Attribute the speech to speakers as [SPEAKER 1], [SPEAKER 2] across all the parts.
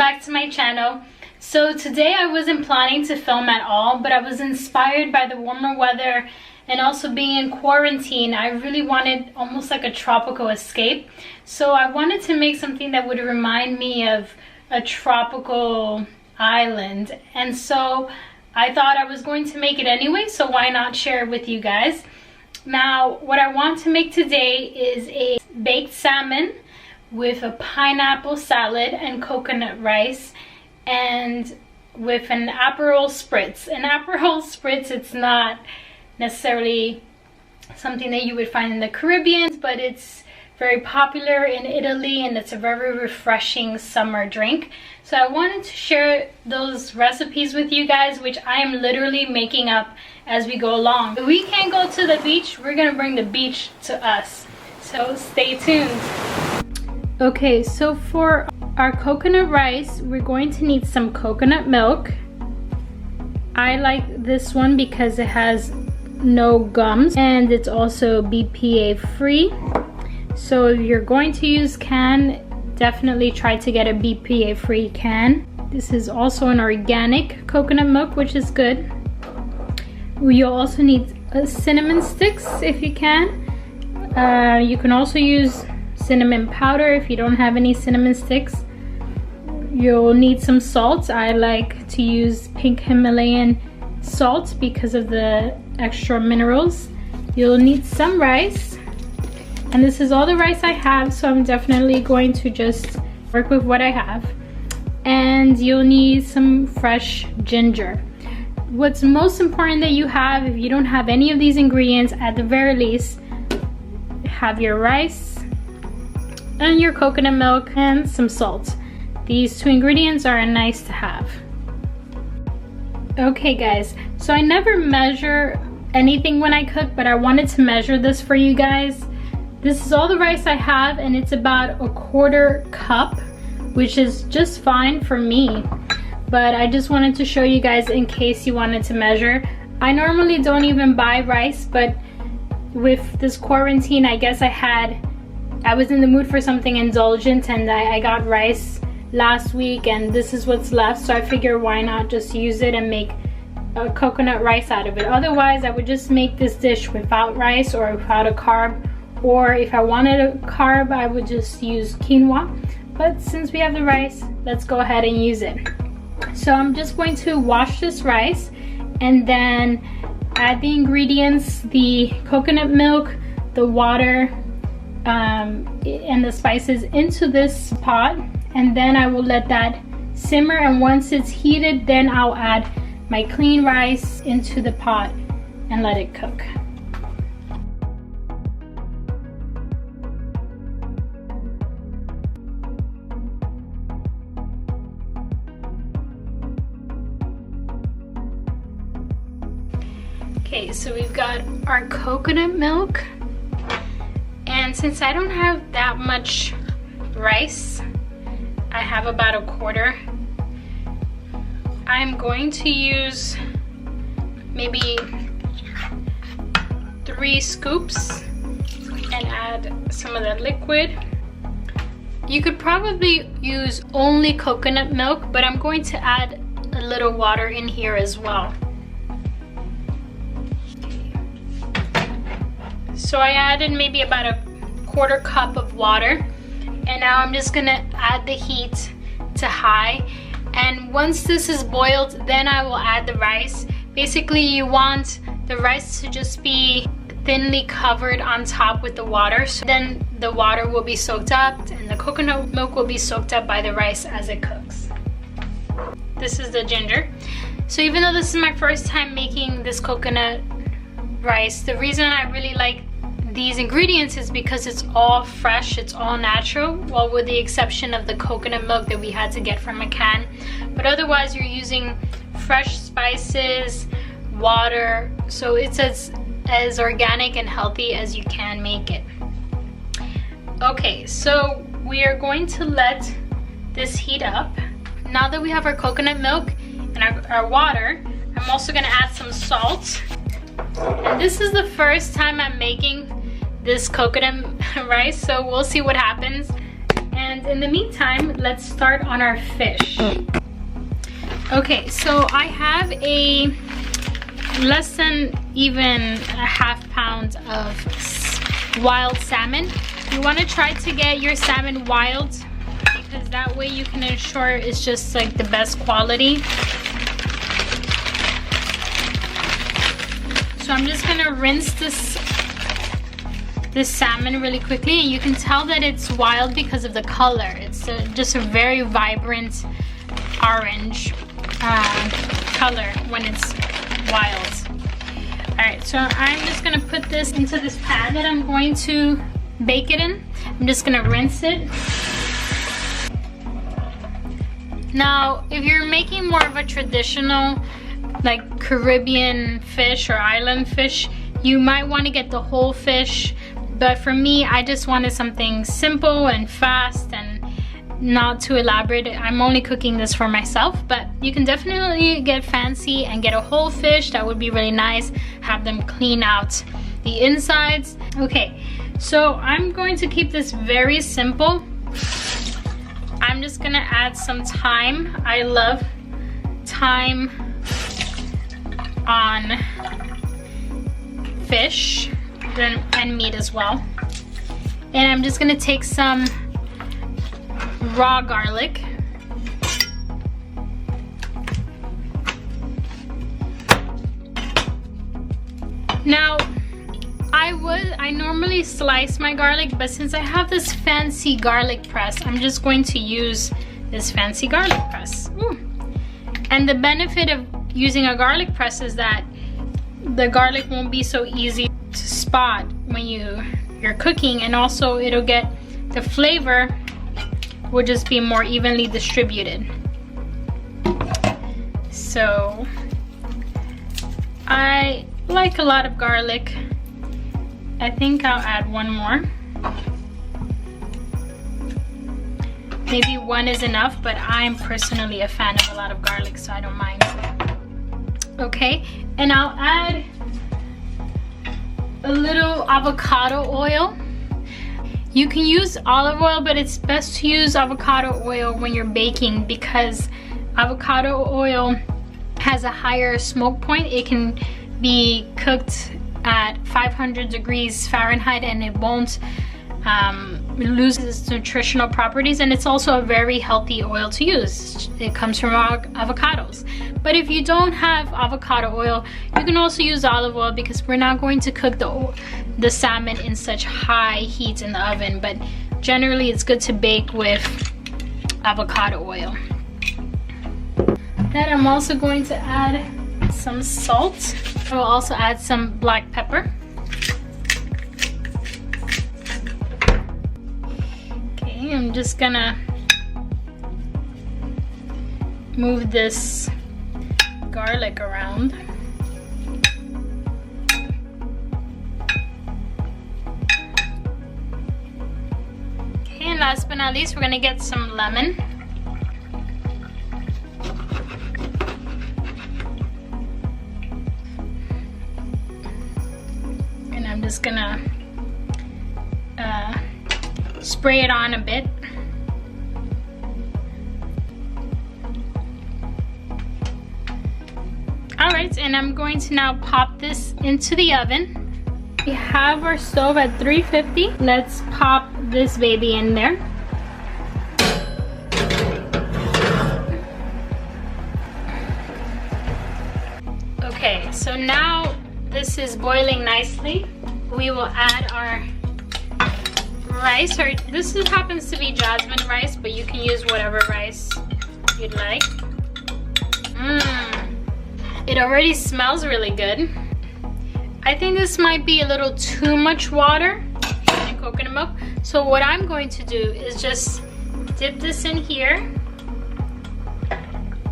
[SPEAKER 1] back to my channel. So today I wasn't planning to film at all, but I was inspired by the warmer weather and also being in quarantine. I really wanted almost like a tropical escape. So I wanted to make something that would remind me of a tropical island. And so I thought I was going to make it anyway, so why not share it with you guys. Now, what I want to make today is a baked salmon with a pineapple salad and coconut rice, and with an Aperol spritz. An Aperol spritz, it's not necessarily something that you would find in the Caribbean, but it's very popular in Italy and it's a very refreshing summer drink. So I wanted to share those recipes with you guys, which I am literally making up as we go along. If we can't go to the beach, we're gonna bring the beach to us. So stay tuned. Okay, so for our coconut rice, we're going to need some coconut milk. I like this one because it has no gums and it's also BPA free. So if you're going to use can, definitely try to get a BPA free can. This is also an organic coconut milk, which is good. You'll also need cinnamon sticks if you can. You can also use cinnamon powder if you don't have any cinnamon sticks. You'll need some salt. I like to use pink Himalayan salt because of the extra minerals. You'll need some rice, and this is all the rice I have, so I'm definitely going to just work with what I have. And you'll need some fresh ginger. What's most important that you have, if you don't have any of these ingredients, at the very least have your rice and your coconut milk and some salt. These two ingredients are nice to have. Okay guys, so I never measure anything when I cook, but I wanted to measure this for you guys. This is all the rice I have, and it's about a 1/4 cup, which is just fine for me. But I just wanted to show you guys in case you wanted to measure. I normally don't even buy rice, but with this quarantine, I guess I was in the mood for something indulgent, and I got rice last week and this is what's left, so I figure why not just use it and make a coconut rice out of it. Otherwise I would just make this dish without rice or without a carb, or if I wanted a carb I would just use quinoa, but since we have the rice, let's go ahead and use it. So I'm just going to wash this rice and then add the ingredients, the coconut milk, the water, and the spices into this pot, and then I will let that simmer, and once it's heated, then I'll add my clean rice into the pot and let it cook. Okay, so we've got our coconut milk, and since I don't have that much rice, I have about a 1/4. I'm going to use maybe 3 scoops and add some of the liquid. You could probably use only coconut milk, but I'm going to add a little water in here as well. So I added maybe about a 1/4 cup of water, and now I'm just gonna add the heat to high, and once this is boiled, then I will add the rice. Basically you want the rice to just be thinly covered on top with the water, so then the water will be soaked up and the coconut milk will be soaked up by the rice as it cooks. This is the ginger. So even though this is my first time making this coconut rice, the reason I really like these ingredients is because it's all fresh, it's all natural, well, with the exception of the coconut milk that we had to get from a can. But otherwise you're using fresh spices, water, so it's as organic and healthy as you can make it. Okay, so we are going to let this heat up. Now that we have our coconut milk and our water, I'm also gonna add some salt. And this is the first time I'm making this coconut rice, so we'll see what happens. And And in the meantime, let's start on our fish. Okay, so I have a less than even a half pound of wild salmon. You want to try to get your salmon wild because that way you can ensure it's just like the best quality. So I'm just gonna rinse this salmon really quickly, and you can tell that it's wild because of the color. It's just a very vibrant orange color when it's wild. Alright, so I'm just gonna put this into this pan that I'm going to bake it in. I'm just gonna rinse it. Now, if you're making more of a traditional like Caribbean fish or island fish, you might want to get the whole fish. But for me, I just wanted something simple and fast and not too elaborate. I'm only cooking this for myself, but you can definitely get fancy and get a whole fish. That would be really nice. Have them clean out the insides. Okay, so I'm going to keep this very simple. I'm just gonna add some thyme. I love thyme on fish and meat as well. And I'm just gonna take some raw garlic. Now, I normally slice my garlic, but since I have this fancy garlic press, I'm just going to use this fancy garlic press. Ooh. And the benefit of using a garlic press is that the garlic won't be so easy to spot when you're cooking, and also it'll get the flavor will just be more evenly distributed. So I like a lot of garlic. I think I'll add one more. Maybe one is enough, but I'm personally a fan of a lot of garlic, so I don't mind. Okay, and I'll add a little avocado oil. You can use olive oil, but it's best to use avocado oil when you're baking because avocado oil has a higher smoke point. It can be cooked at 500 degrees Fahrenheit and it won't lose its nutritional properties, and it's also a very healthy oil to use. It comes from avocados. But if you don't have avocado oil, you can also use olive oil because we're not going to cook the salmon in such high heat in the oven, but generally it's good to bake with avocado oil. Then I'm also going to add some salt. I will also add some black pepper. Okay, I'm just gonna move this garlic around. Okay, and last but not least, we're gonna get some lemon. And I'm just gonna spray it on a bit. Alright, and I'm going to now pop this into the oven. We have our stove at 350. Let's pop this baby in there. Okay, so now this is boiling nicely. We will add our rice, or this happens to be jasmine rice, but you can use whatever rice you'd like. It already smells really good. I think this might be a little too much water in coconut milk. So what I'm going to do is just dip this in here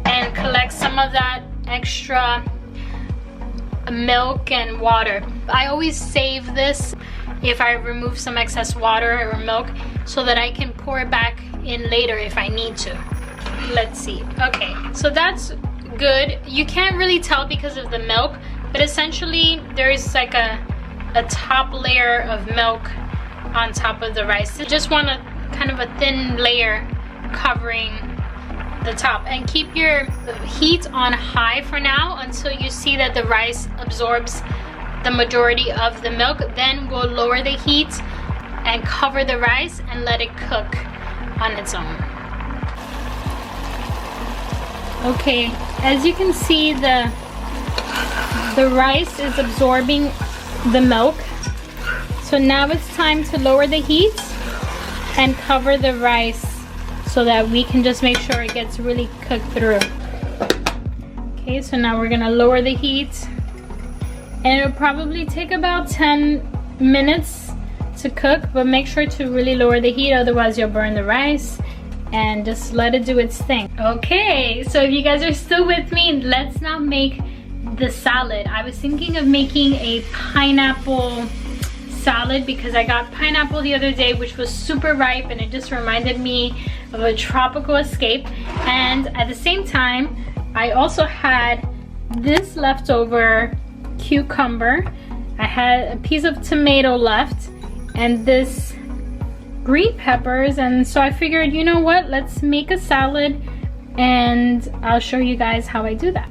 [SPEAKER 1] and collect some of that extra milk and water. I always save this if I remove some excess water or milk so that I can pour it back in later if I need to. Let's see. Okay, so that's good. You can't really tell because of the milk, but essentially there's like a top layer of milk on top of the rice. You just want to kind kind of a thin layer covering the top. And keep your heat on high for now until you see that the rice absorbs the majority of the milk. Then we'll lower the heat and cover the rice and let it cook on its own. Okay, as you can see, the rice is absorbing the milk. So now it's time to lower the heat and cover the rice so that we can just make sure it gets really cooked through. Okay, so now we're gonna lower the heat, and it'll probably take about 10 minutes to cook, but make sure to really lower the heat, otherwise you'll burn the rice, and just let it do its thing. Okay, so if you guys are still with me, let's now make the salad. I was thinking of making a pineapple salad because I got pineapple the other day, which was super ripe, and it just reminded me of a tropical escape. And at the same time, I also had this leftover cucumber. I had a piece of tomato left and this green peppers, and so I figured, you know what, let's make a salad and I'll show you guys how I do that.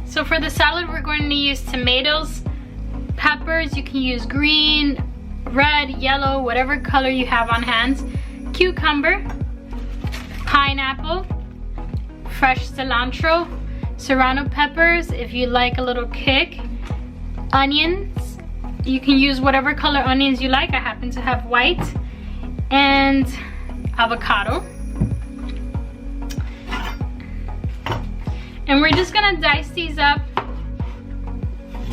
[SPEAKER 1] So for the salad, we're going to use tomatoes, peppers. You can use green, red, yellow, whatever color you have on hand, cucumber, pineapple, fresh cilantro, serrano peppers if you like a little kick, onions. You can use whatever color onions you like. I happen to have white, and avocado. And we're just gonna dice these up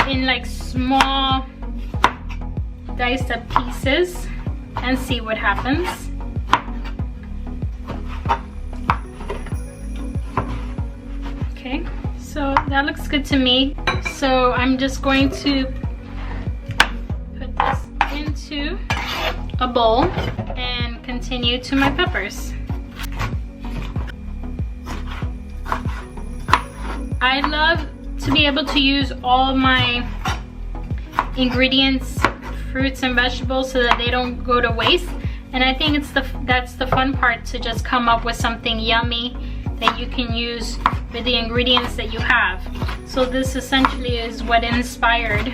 [SPEAKER 1] in like small diced up pieces and see what happens. Okay, so that looks good to me. So I'm just going to put this into a bowl and continue to my peppers. I love to be able to use all my ingredients, fruits and vegetables, so that they don't go to waste. And I think that's the fun part, to just come up with something yummy that you can use with the ingredients that you have. So this essentially is what inspired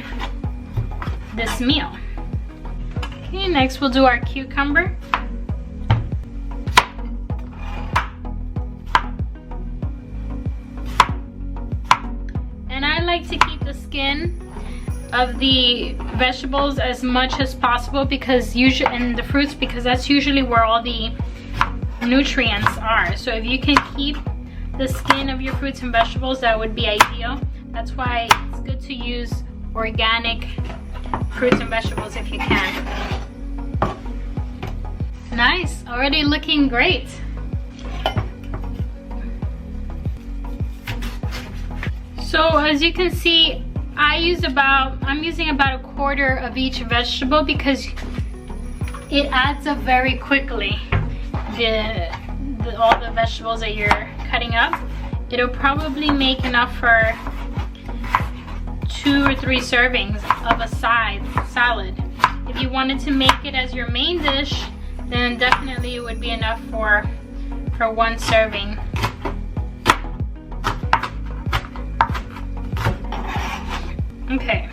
[SPEAKER 1] this meal. Okay, next we'll do our cucumber. And I like to keep the skin of the vegetables as much as possible, because usually, and the fruits, because that's usually where all the nutrients are. So if you can keep the skin of your fruits and vegetables, that would be ideal. That's why it's good to use organic fruits and vegetables if you can. Nice, already looking great. So as you can see, I'm using about 1/4 of each vegetable, because it adds up very quickly. All the vegetables that you're cutting up, it'll probably make enough for 2 or 3 servings of a side salad. If you wanted to make it as your main dish, then definitely it would be enough for 1 serving. Okay,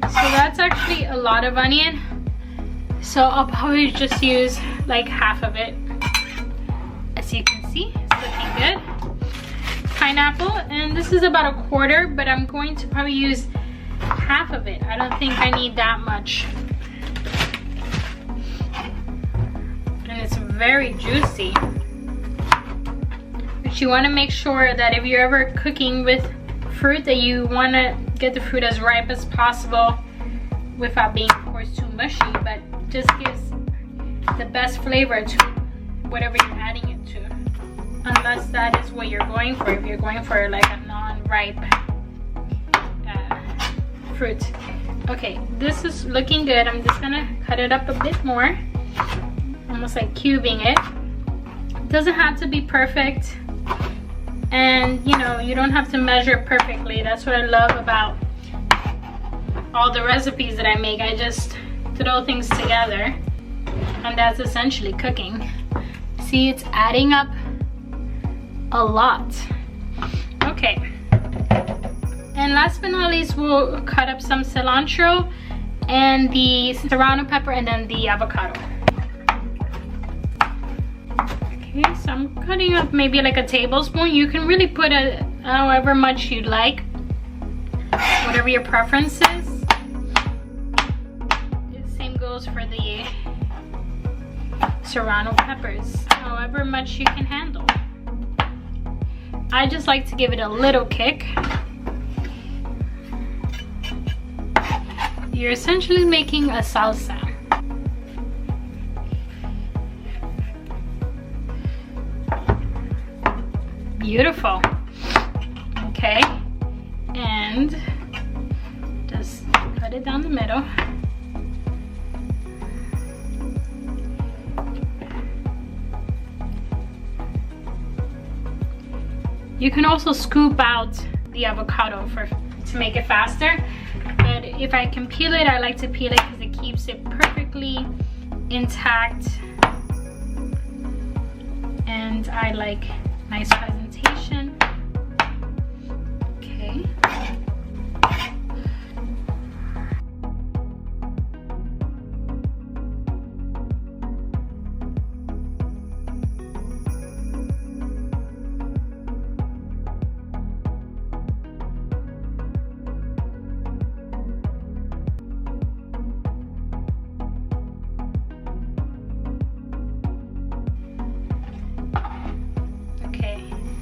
[SPEAKER 1] so that's actually a lot of onion, so I'll probably just use like half of it. As you can see, it's looking good. Pineapple, and this is about 1/4, but I'm going to probably use half of it. I don't think I need that much. And it's very juicy. But you want to make sure that if you're ever cooking with fruit, that you want to get the fruit as ripe as possible without being, of course, too mushy, but just gives the best flavor to whatever you're adding it to. Unless that is what you're going for, if you're going for like a non-ripe fruit. Okay, this is looking good. I'm just gonna cut it up a bit more, almost like cubing it. It doesn't have to be perfect, and you know, you don't have to measure perfectly. That's what I love about all the recipes that I make. I just throw things together, and that's essentially cooking. See, it's adding up a lot. Okay, and last but not least, we'll cut up some cilantro and the serrano pepper and then the avocado. Okay, so I'm cutting up maybe like a tablespoon. You can really put however much you'd like, whatever your preference is. The same goes for the serrano peppers, however much you can handle. I just like to give it a little kick. You're essentially making a salsa. Beautiful. Okay, and just cut it down the middle. You can also scoop out the avocado to make it faster, but if I can peel it, I like to peel it because it keeps it perfectly intact, and I like nice presentation. Okay.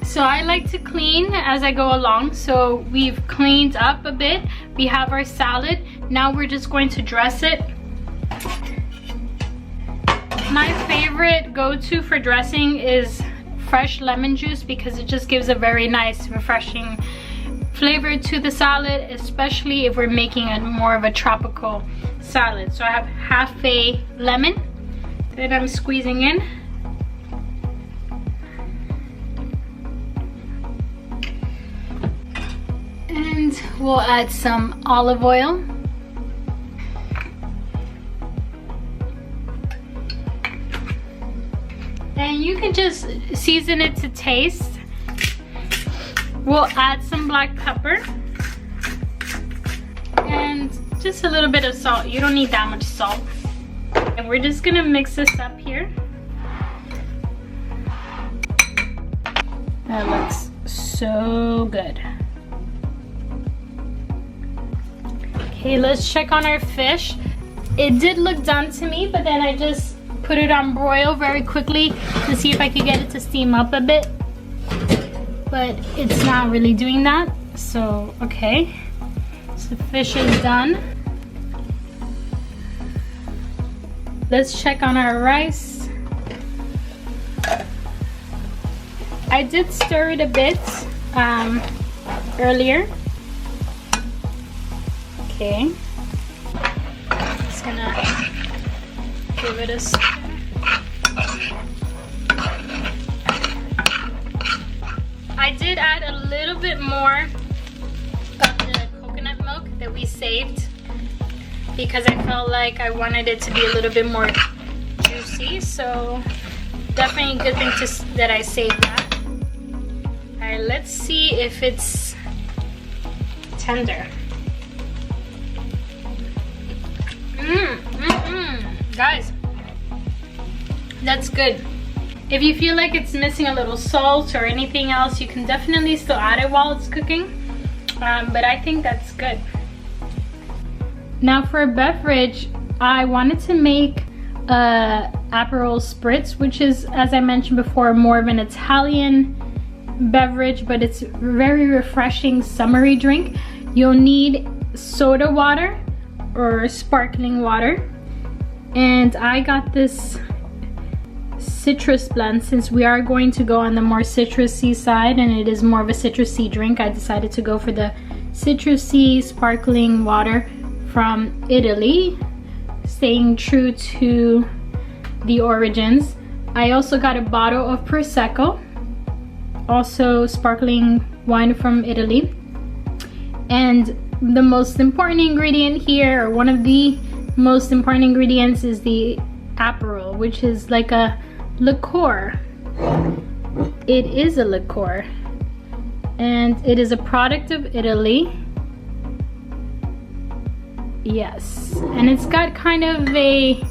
[SPEAKER 1] So I like to clean as I go along. So we've cleaned up a bit. We have our salad. Now we're just going to dress it. My favorite go-to for dressing is fresh lemon juice because it just gives a very nice, refreshing flavor to the salad, especially if we're making a more of a tropical salad. So I have half a lemon that I'm squeezing in. And we'll add some olive oil. And you can just season it to taste. We'll add some black pepper and just a little bit of salt. You don't need that much salt. And we're just gonna mix this up here. That looks so good. Okay, let's check on our fish. It did look done to me, but then I just put it on broil very quickly to see if I could get it to steam up a bit. But it's not really doing that. So, okay. So the fish is done. Let's check on our rice. I did stir it a bit earlier. Okay, just gonna give it a stir. I did add a little bit more of the coconut milk that we saved because I felt like I wanted it to be a little bit more juicy, so definitely a good thing that I saved that. Alright, let's see if it's tender. Guys, that's good. If you feel like it's missing a little salt or anything else, you can definitely still add it while it's cooking, but I think that's good. Now for a beverage, I wanted to make a Aperol Spritz, which is, as I mentioned before, more of an Italian beverage, but it's very refreshing summery drink. You'll need soda water or sparkling water, and I got this citrus blend. Since we are going to go on the more citrusy side and it is more of a citrusy drink, I decided to go for the citrusy sparkling water from Italy, staying true to the origins. I also got a bottle of Prosecco, also sparkling wine from Italy. And the most important ingredient here, or one of the most important ingredients is the Aperol, which is like a liqueur. It is a liqueur, and it is a product of Italy. Yes, and it's got kind of a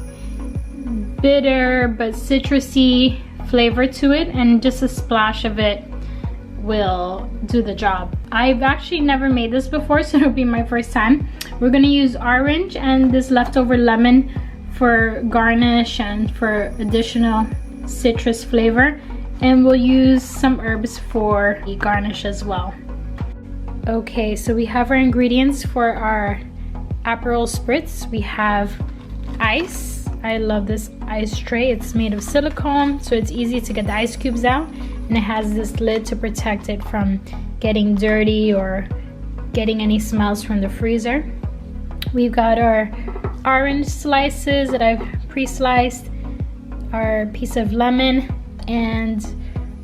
[SPEAKER 1] bitter but citrusy flavor to it, and just a splash of it will do the job. I've actually never made this before, so it'll be my first time. We're gonna use orange and this leftover lemon for garnish and for additional citrus flavor, and we'll use some herbs for the garnish as well. Okay, so we have our ingredients for our Aperol Spritz. We have ice. I love this ice tray. It's made of silicone, so it's easy to get the ice cubes out, and it has this lid to protect it from getting dirty or getting any smells from the freezer. We've got our orange slices that I've pre-sliced, our piece of lemon, and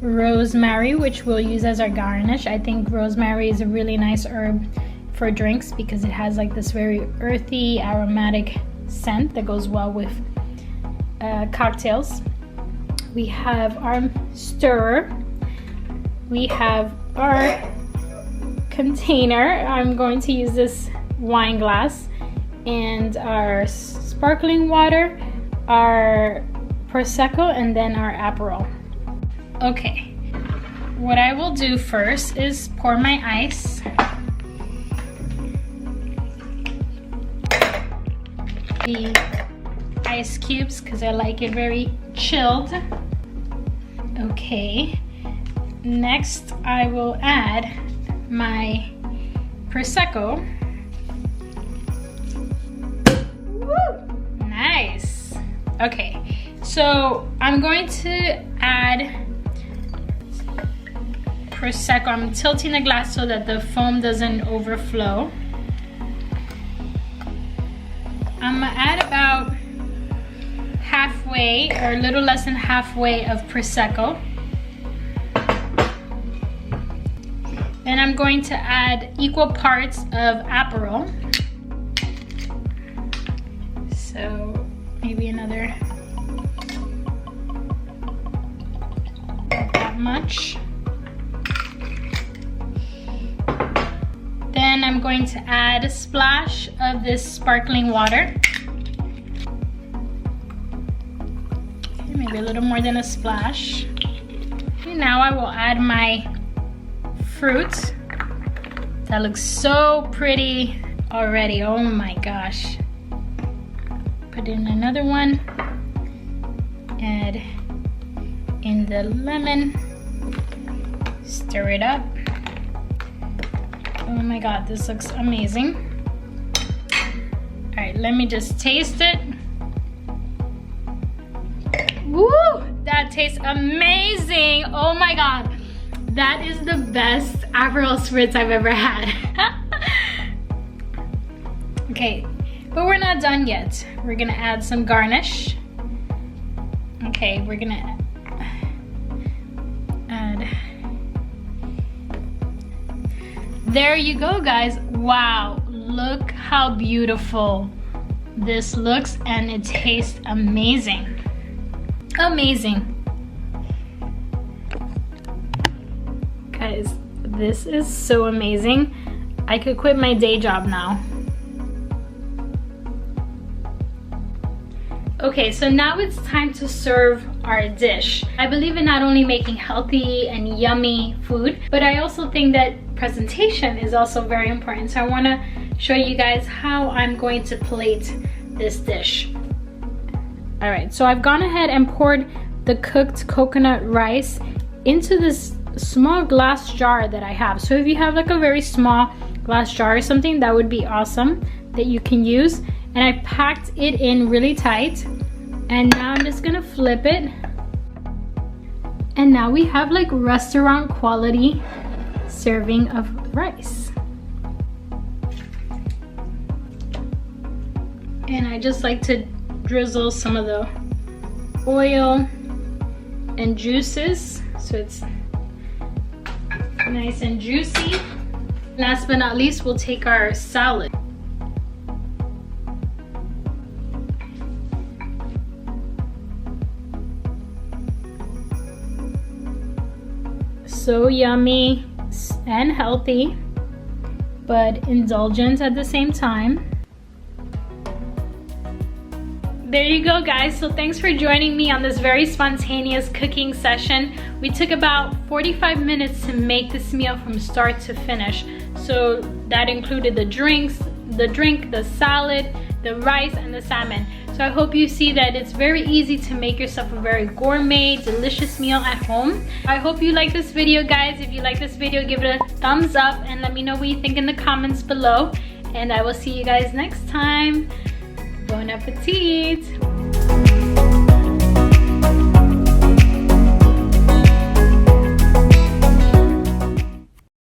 [SPEAKER 1] rosemary, which we'll use as our garnish. I think rosemary is a really nice herb for drinks because it has like this very earthy, aromatic scent that goes well with cocktails. We have our stirrer. We have our container. I'm going to use this wine glass, and our sparkling water, our Prosecco, and then our Aperol. Okay, what I will do first is pour my ice. The ice cubes, because I like it very chilled. Okay, next I will add my Prosecco. Woo! Nice. Okay, so I'm going to add Prosecco. I'm tilting the glass so that the foam doesn't overflow. I'm gonna add about halfway, or a little less than halfway, of Prosecco. Then I'm going to add equal parts of Aperol. So maybe another, that much. Then I'm going to add a splash of this sparkling water. Okay, maybe a little more than a splash. Okay, now I will add my fruit. That looks so pretty already. Oh my gosh. Put in another one. Add in the lemon. Stir it up. Oh my god, this looks amazing. All right, let me just taste it. Woo! That tastes amazing. Oh my god. That is the best Aperol Spritz I've ever had. Okay, but we're not done yet. We're gonna add some garnish. Okay, we're gonna add. There you go, guys. Wow, look how beautiful this looks, and it tastes amazing. Amazing. Guys, this is so amazing. I could quit my day job now. Okay, so now it's time to serve our dish. I believe in not only making healthy and yummy food, but I also think that presentation is also very important. So I want to show you guys how I'm going to plate this dish. All right, so I've gone ahead and poured the cooked coconut rice into this small glass jar that I have. So if you have like a very small glass jar or something, that would be awesome that you can use. And I packed it in really tight, and now I'm just gonna flip it, and now we have like restaurant quality serving of rice. And I just like to drizzle some of the oil and juices so it's nice and juicy. Last but not least, we'll take our salad. So yummy and healthy, but indulgent at the same time. There you go, guys. So thanks for joining me on this very spontaneous cooking session. We took about 45 minutes to make this meal from start to finish. So that included the drink, the salad, the rice, and the salmon. So I hope you see that it's very easy to make yourself a very gourmet, delicious meal at home. I hope you like this video, guys. If you like this video, give it a thumbs up and let me know what you think in the comments below. And I will see you guys next time. Bon appetit!